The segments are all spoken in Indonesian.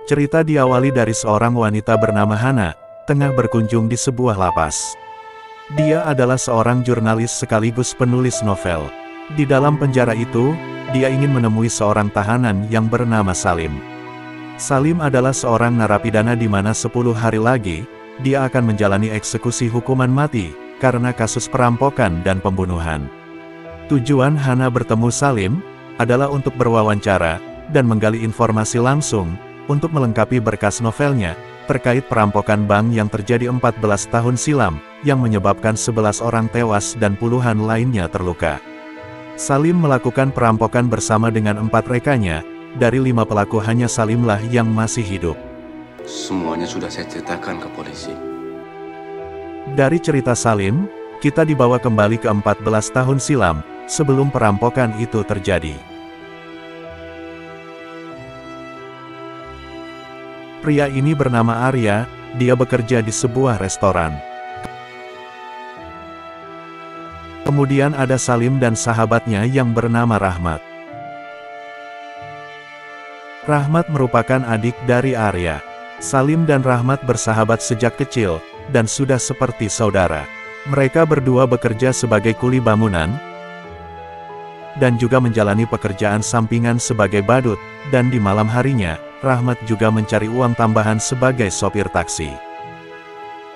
Cerita diawali dari seorang wanita bernama Hana, tengah berkunjung di sebuah lapas. Dia adalah seorang jurnalis sekaligus penulis novel. Di dalam penjara itu, dia ingin menemui seorang tahanan yang bernama Salim. Salim adalah seorang narapidana di mana 10 hari lagi, dia akan menjalani eksekusi hukuman mati, karena kasus perampokan dan pembunuhan. Tujuan Hana bertemu Salim, adalah untuk berwawancara, dan menggali informasi langsung, untuk melengkapi berkas novelnya, terkait perampokan bank yang terjadi 14 tahun silam, yang menyebabkan 11 orang tewas dan puluhan lainnya terluka. Salim melakukan perampokan bersama dengan 4 rekannya, dari 5 pelaku hanya Salimlah yang masih hidup. Semuanya sudah saya ceritakan ke polisi. Dari cerita Salim, kita dibawa kembali ke 14 tahun silam, sebelum perampokan itu terjadi. Pria ini bernama Arya, dia bekerja di sebuah restoran. Kemudian ada Salim dan sahabatnya yang bernama Rahmat. Rahmat merupakan adik dari Arya. Salim dan Rahmat bersahabat sejak kecil, dan sudah seperti saudara. Mereka berdua bekerja sebagai kuli bangunan, dan juga menjalani pekerjaan sampingan sebagai badut, dan di malam harinya, Rahmat juga mencari uang tambahan sebagai sopir taksi.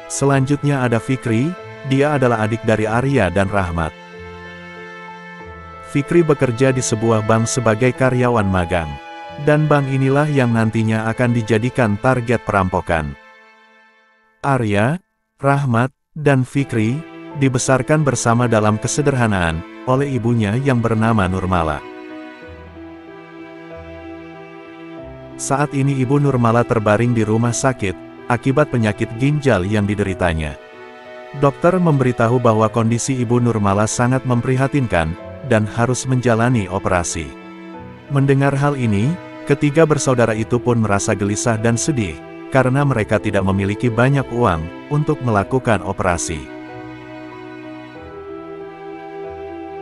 Selanjutnya ada Fikri, dia adalah adik dari Arya dan Rahmat. Fikri bekerja di sebuah bank sebagai karyawan magang. Dan bank inilah yang nantinya akan dijadikan target perampokan. Arya, Rahmat, dan Fikri, dibesarkan bersama dalam kesederhanaan, oleh ibunya yang bernama Nurmala. Saat ini ibu Nurmala terbaring di rumah sakit, akibat penyakit ginjal yang dideritanya. Dokter memberitahu bahwa kondisi ibu Nurmala sangat memprihatinkan, dan harus menjalani operasi. Mendengar hal ini, ketiga bersaudara itu pun merasa gelisah dan sedih, karena mereka tidak memiliki banyak uang, untuk melakukan operasi.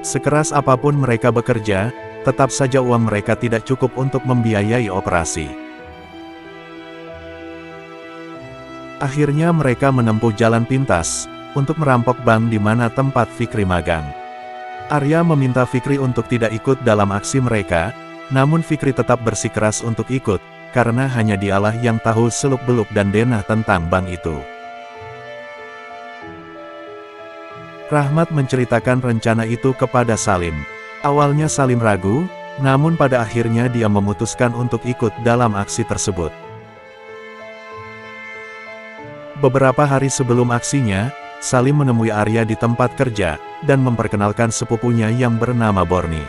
Sekeras apapun mereka bekerja, tetap saja uang mereka tidak cukup untuk membiayai operasi. Akhirnya mereka menempuh jalan pintas, untuk merampok bank di mana tempat Fikri magang. Arya meminta Fikri untuk tidak ikut dalam aksi mereka, namun Fikri tetap bersikeras untuk ikut, karena hanya dialah yang tahu seluk-beluk dan denah tentang bank itu. Rahmat menceritakan rencana itu kepada Salim. Awalnya Salim ragu, namun pada akhirnya dia memutuskan untuk ikut dalam aksi tersebut. Beberapa hari sebelum aksinya, Salim menemui Arya di tempat kerja, dan memperkenalkan sepupunya yang bernama Borni.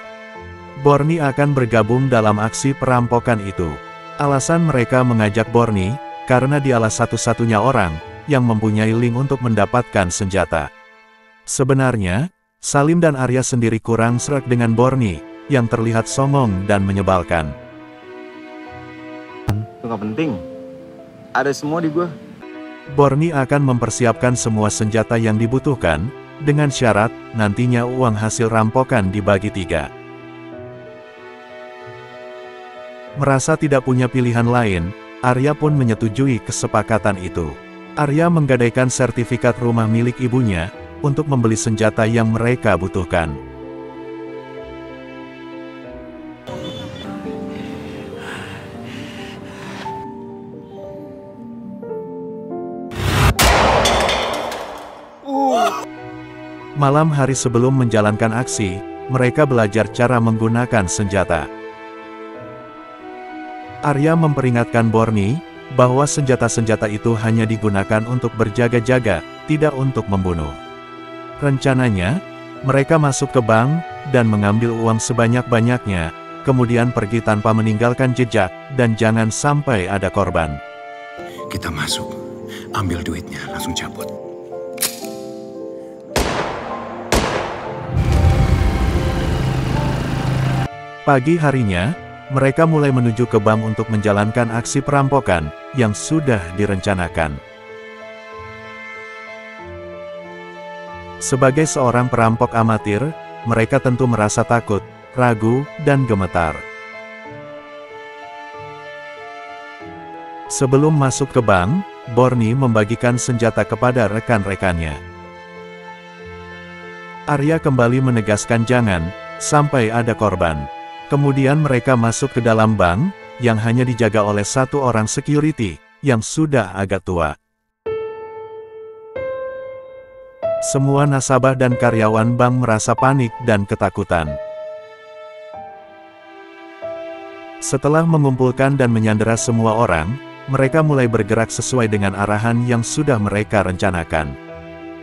Borni akan bergabung dalam aksi perampokan itu. Alasan mereka mengajak Borni, karena dialah satu-satunya orang, yang mempunyai link untuk mendapatkan senjata. Sebenarnya, Salim dan Arya sendiri kurang sreg dengan Borni, yang terlihat songong dan menyebalkan. Itu nggak penting. Ada semua di gua. Borni akan mempersiapkan semua senjata yang dibutuhkan, dengan syarat, nantinya uang hasil rampokan dibagi 3. Merasa tidak punya pilihan lain, Arya pun menyetujui kesepakatan itu. Arya menggadaikan sertifikat rumah milik ibunya, untuk membeli senjata yang mereka butuhkan. Malam hari sebelum menjalankan aksi, mereka belajar cara menggunakan senjata. Arya memperingatkan Borni, bahwa senjata-senjata itu hanya digunakan untuk berjaga-jaga, tidak untuk membunuh. Rencananya, mereka masuk ke bank, dan mengambil uang sebanyak-banyaknya, kemudian pergi tanpa meninggalkan jejak, dan jangan sampai ada korban. Kita masuk, ambil duitnya, langsung cabut. Pagi harinya, mereka mulai menuju ke bank untuk menjalankan aksi perampokan, yang sudah direncanakan. Sebagai seorang perampok amatir, mereka tentu merasa takut, ragu, dan gemetar. Sebelum masuk ke bank, Borny membagikan senjata kepada rekan-rekannya. Arya kembali menegaskan jangan sampai ada korban. Kemudian mereka masuk ke dalam bank, yang hanya dijaga oleh satu orang security, yang sudah agak tua. Semua nasabah dan karyawan bank merasa panik dan ketakutan. Setelah mengumpulkan dan menyandera semua orang, mereka mulai bergerak sesuai dengan arahan yang sudah mereka rencanakan.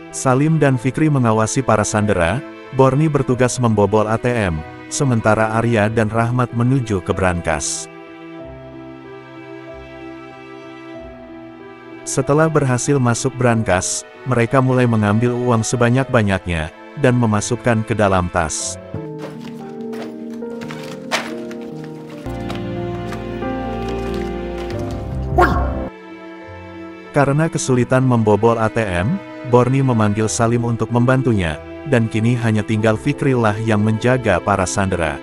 Salim dan Fikri mengawasi para sandera, Borny bertugas membobol ATM, sementara Arya dan Rahmat menuju ke brankas. Setelah berhasil masuk brankas, mereka mulai mengambil uang sebanyak-banyaknya, dan memasukkan ke dalam tas. Karena kesulitan membobol ATM, Borny memanggil Salim untuk membantunya, dan kini hanya tinggal Fikri lah yang menjaga para sandera.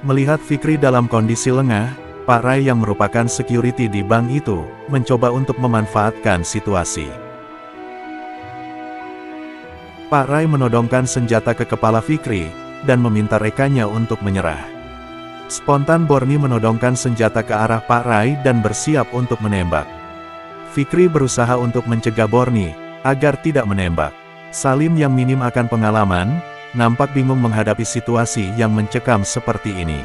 Melihat Fikri dalam kondisi lengah, Pak Rai yang merupakan security di bank itu, mencoba untuk memanfaatkan situasi. Pak Rai menodongkan senjata ke kepala Fikri, dan meminta rekannya untuk menyerah. Spontan Borny menodongkan senjata ke arah Pak Rai dan bersiap untuk menembak. Fikri berusaha untuk mencegah Borny, agar tidak menembak. Salim yang minim akan pengalaman, nampak bingung menghadapi situasi yang mencekam seperti ini.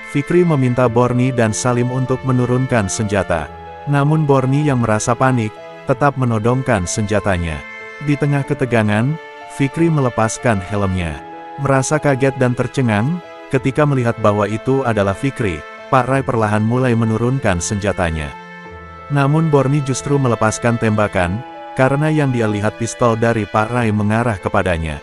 Fikri meminta Borny dan Salim untuk menurunkan senjata. Namun Borny yang merasa panik, tetap menodongkan senjatanya. Di tengah ketegangan, Fikri melepaskan helmnya. Merasa kaget dan tercengang, ketika melihat bahwa itu adalah Fikri, Pak Rai perlahan mulai menurunkan senjatanya. Namun Borny justru melepaskan tembakan, karena yang dia lihat pistol dari Pak Rai mengarah kepadanya.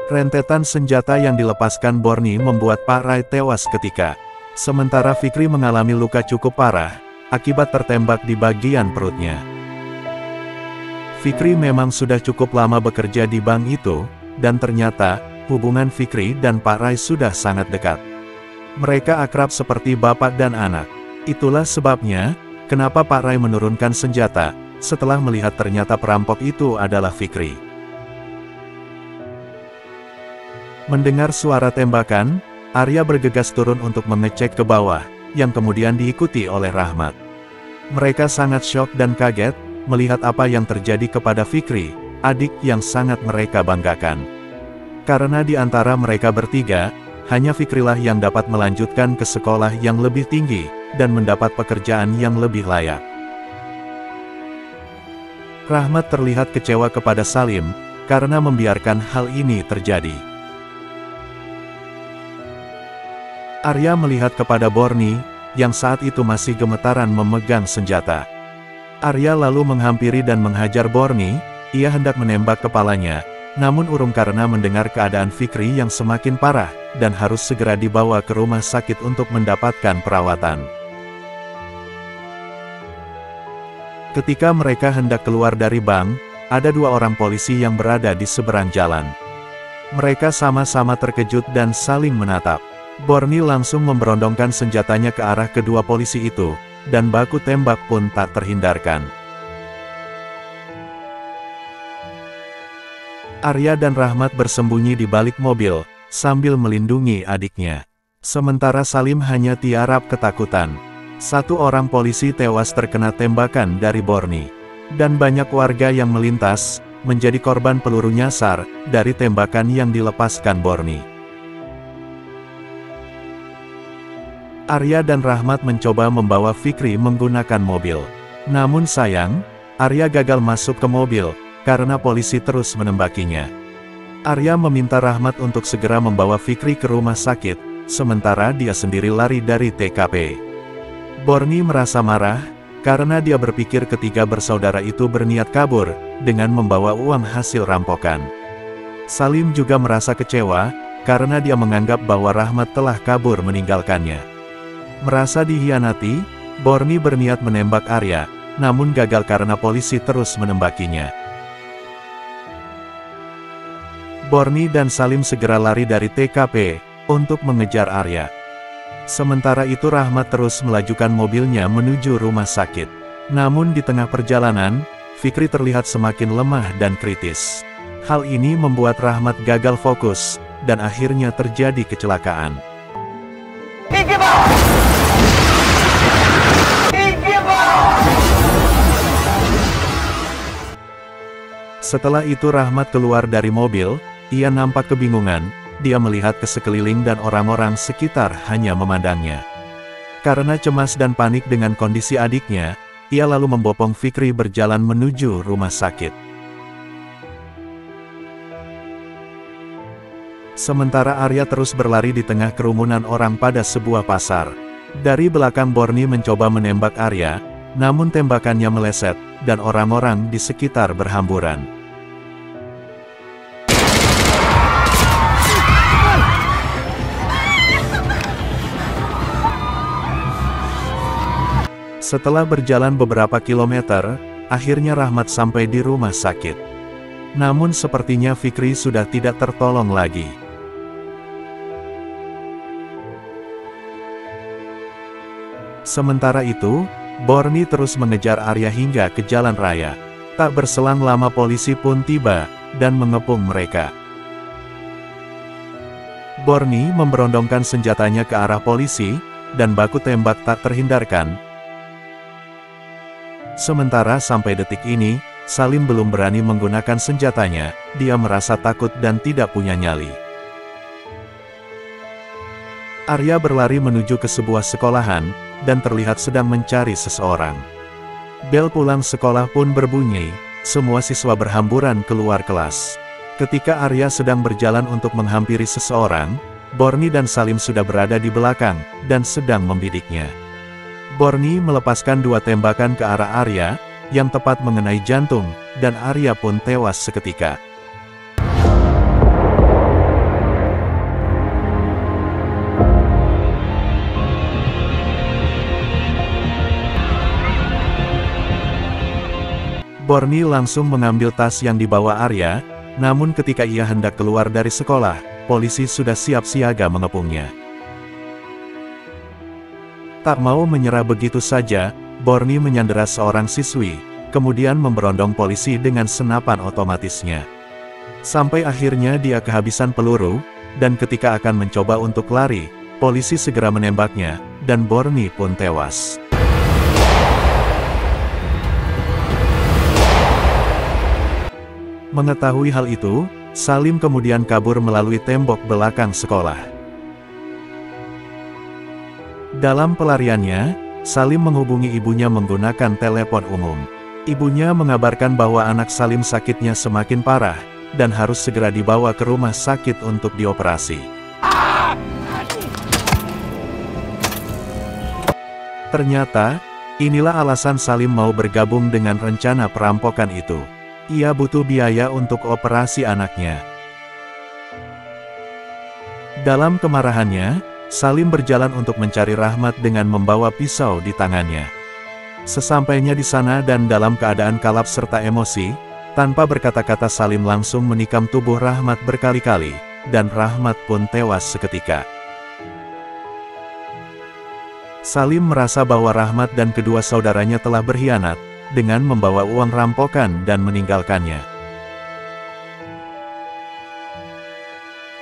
Rentetan senjata yang dilepaskan Borny membuat Pak Rai tewas seketika. Sementara Fikri mengalami luka cukup parah, akibat tertembak di bagian perutnya. Fikri memang sudah cukup lama bekerja di bank itu, dan ternyata, hubungan Fikri dan Pak Rai sudah sangat dekat. Mereka akrab seperti bapak dan anak. Itulah sebabnya, kenapa Pak Rai menurunkan senjata, setelah melihat ternyata perampok itu adalah Fikri. Mendengar suara tembakan, Arya bergegas turun untuk mengecek ke bawah, yang kemudian diikuti oleh Rahmat. Mereka sangat syok dan kaget, melihat apa yang terjadi kepada Fikri, adik yang sangat mereka banggakan. Karena di antara mereka bertiga, hanya Fikrilah yang dapat melanjutkan ke sekolah yang lebih tinggi, dan mendapat pekerjaan yang lebih layak. Rahmat terlihat kecewa kepada Salim, karena membiarkan hal ini terjadi. Arya melihat kepada Borny, yang saat itu masih gemetaran memegang senjata. Arya lalu menghampiri dan menghajar Borny, ia hendak menembak kepalanya, namun urung karena mendengar keadaan Fikri yang semakin parah, dan harus segera dibawa ke rumah sakit untuk mendapatkan perawatan. Ketika mereka hendak keluar dari bank, ada dua orang polisi yang berada di seberang jalan. Mereka sama-sama terkejut dan saling menatap. Borny langsung memberondongkan senjatanya ke arah kedua polisi itu, dan baku tembak pun tak terhindarkan. Arya dan Rahmat bersembunyi di balik mobil, sambil melindungi adiknya. Sementara Salim hanya tiarap ketakutan. Satu orang polisi tewas terkena tembakan dari Borny. Dan banyak warga yang melintas, menjadi korban peluru nyasar, dari tembakan yang dilepaskan Borny. Arya dan Rahmat mencoba membawa Fikri menggunakan mobil. Namun sayang, Arya gagal masuk ke mobil, karena polisi terus menembakinya. Arya meminta Rahmat untuk segera membawa Fikri ke rumah sakit, sementara dia sendiri lari dari TKP. Borny merasa marah, karena dia berpikir ketiga bersaudara itu berniat kabur, dengan membawa uang hasil rampokan. Salim juga merasa kecewa, karena dia menganggap bahwa Rahmat telah kabur meninggalkannya. Merasa dihianati, Borny berniat menembak Arya, namun gagal karena polisi terus menembakinya. Borny dan Salim segera lari dari TKP untuk mengejar Arya. Sementara itu Rahmat terus melajukan mobilnya menuju rumah sakit. Namun di tengah perjalanan, Fikri terlihat semakin lemah dan kritis. Hal ini membuat Rahmat gagal fokus, dan akhirnya terjadi kecelakaan. Setelah itu Rahmat keluar dari mobil, ia nampak kebingungan, dia melihat ke sekeliling dan orang-orang sekitar hanya memandangnya. Karena cemas dan panik dengan kondisi adiknya, ia lalu membopong Fikri berjalan menuju rumah sakit. Sementara Arya terus berlari di tengah kerumunan orang pada sebuah pasar. Dari belakang Borny mencoba menembak Arya, namun tembakannya meleset, dan orang-orang di sekitar berhamburan. Setelah berjalan beberapa kilometer, akhirnya Rahmat sampai di rumah sakit. Namun sepertinya Fikri sudah tidak tertolong lagi. Sementara itu, Borny terus mengejar Arya hingga ke jalan raya. Tak berselang lama polisi pun tiba, dan mengepung mereka. Borny memberondongkan senjatanya ke arah polisi, dan baku tembak tak terhindarkan. Sementara sampai detik ini, Salim belum berani menggunakan senjatanya, dia merasa takut dan tidak punya nyali. Arya berlari menuju ke sebuah sekolahan, dan terlihat sedang mencari seseorang. Bel pulang sekolah pun berbunyi, semua siswa berhamburan keluar kelas. Ketika Arya sedang berjalan untuk menghampiri seseorang, Borny dan Salim sudah berada di belakang, dan sedang membidiknya. Borny melepaskan 2 tembakan ke arah Arya, yang tepat mengenai jantung, dan Arya pun tewas seketika. Borny langsung mengambil tas yang dibawa Arya, namun ketika ia hendak keluar dari sekolah, polisi sudah siap siaga mengepungnya. Tak mau menyerah begitu saja, Borny menyandera seorang siswi, kemudian memberondong polisi dengan senapan otomatisnya. Sampai akhirnya dia kehabisan peluru, dan ketika akan mencoba untuk lari, polisi segera menembaknya, dan Borny pun tewas. Mengetahui hal itu, Salim kemudian kabur melalui tembok belakang sekolah. Dalam pelariannya, Salim menghubungi ibunya menggunakan telepon umum. Ibunya mengabarkan bahwa anak Salim sakitnya semakin parah, dan harus segera dibawa ke rumah sakit untuk dioperasi. Ternyata, inilah alasan Salim mau bergabung dengan rencana perampokan itu. Ia butuh biaya untuk operasi anaknya. Dalam kemarahannya, Salim berjalan untuk mencari Rahmat dengan membawa pisau di tangannya. Sesampainya di sana dan dalam keadaan kalap serta emosi, tanpa berkata-kata Salim langsung menikam tubuh Rahmat berkali-kali, dan Rahmat pun tewas seketika. Salim merasa bahwa Rahmat dan kedua saudaranya telah berkhianat, dengan membawa uang rampokan dan meninggalkannya.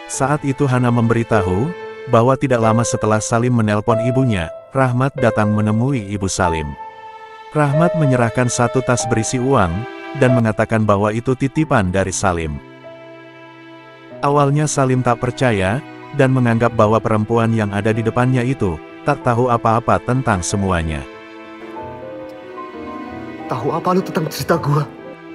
Saat itu Hana memberitahu, bahwa tidak lama setelah Salim menelpon ibunya, Rahmat datang menemui ibu Salim. Rahmat menyerahkan 1 tas berisi uang, dan mengatakan bahwa itu titipan dari Salim. Awalnya Salim tak percaya, dan menganggap bahwa perempuan yang ada di depannya itu, tak tahu apa-apa tentang semuanya. Tahu apa lu tentang cerita gua?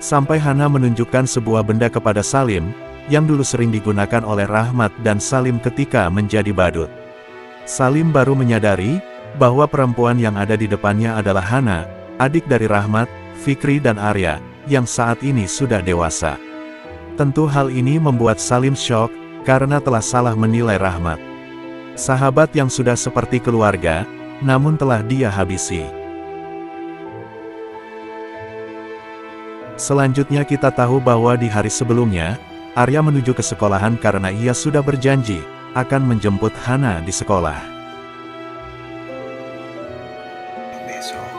Sampai Hana menunjukkan sebuah benda kepada Salim, yang dulu sering digunakan oleh Rahmat dan Salim ketika menjadi badut. Salim baru menyadari, bahwa perempuan yang ada di depannya adalah Hana, adik dari Rahmat, Fikri dan Arya, yang saat ini sudah dewasa. Tentu hal ini membuat Salim syok, karena telah salah menilai Rahmat. Sahabat yang sudah seperti keluarga, namun telah dia habisi. Selanjutnya kita tahu bahwa di hari sebelumnya, Arya menuju ke sekolahan karena ia sudah berjanji akan menjemput Hana di sekolah. Besok,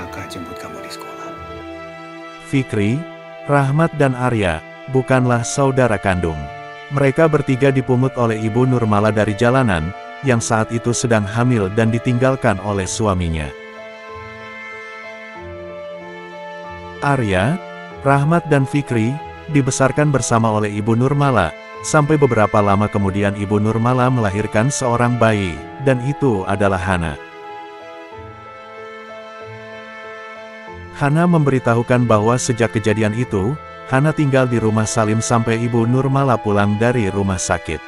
kakak jemput kamu di sekolah. Fikri, Rahmat dan Arya bukanlah saudara kandung. Mereka bertiga dipungut oleh Ibu Nurmala dari jalanan, yang saat itu sedang hamil dan ditinggalkan oleh suaminya. Arya, Rahmat dan Fikri dibesarkan bersama oleh Ibu Nurmala, sampai beberapa lama kemudian Ibu Nurmala melahirkan seorang bayi, dan itu adalah Hana. Hana memberitahukan bahwa sejak kejadian itu, Hana tinggal di rumah Salim sampai Ibu Nurmala pulang dari rumah sakit.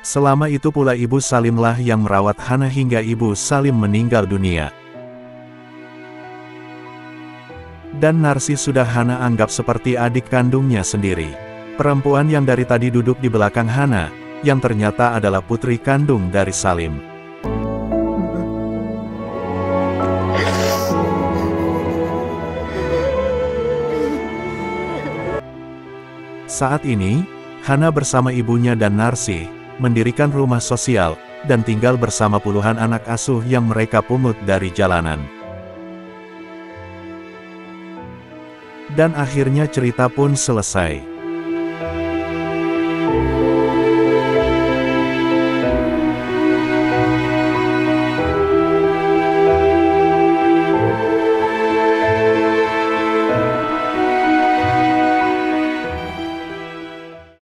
Selama itu pula Ibu Salimlah yang merawat Hana hingga Ibu Salim meninggal dunia. Dan Narsi sudah Hana anggap seperti adik kandungnya sendiri. Perempuan yang dari tadi duduk di belakang Hana, yang ternyata adalah putri kandung dari Salim. Saat ini, Hana bersama ibunya dan Narsi mendirikan rumah sosial dan tinggal bersama puluhan anak asuh yang mereka pungut dari jalanan. Dan akhirnya cerita pun selesai.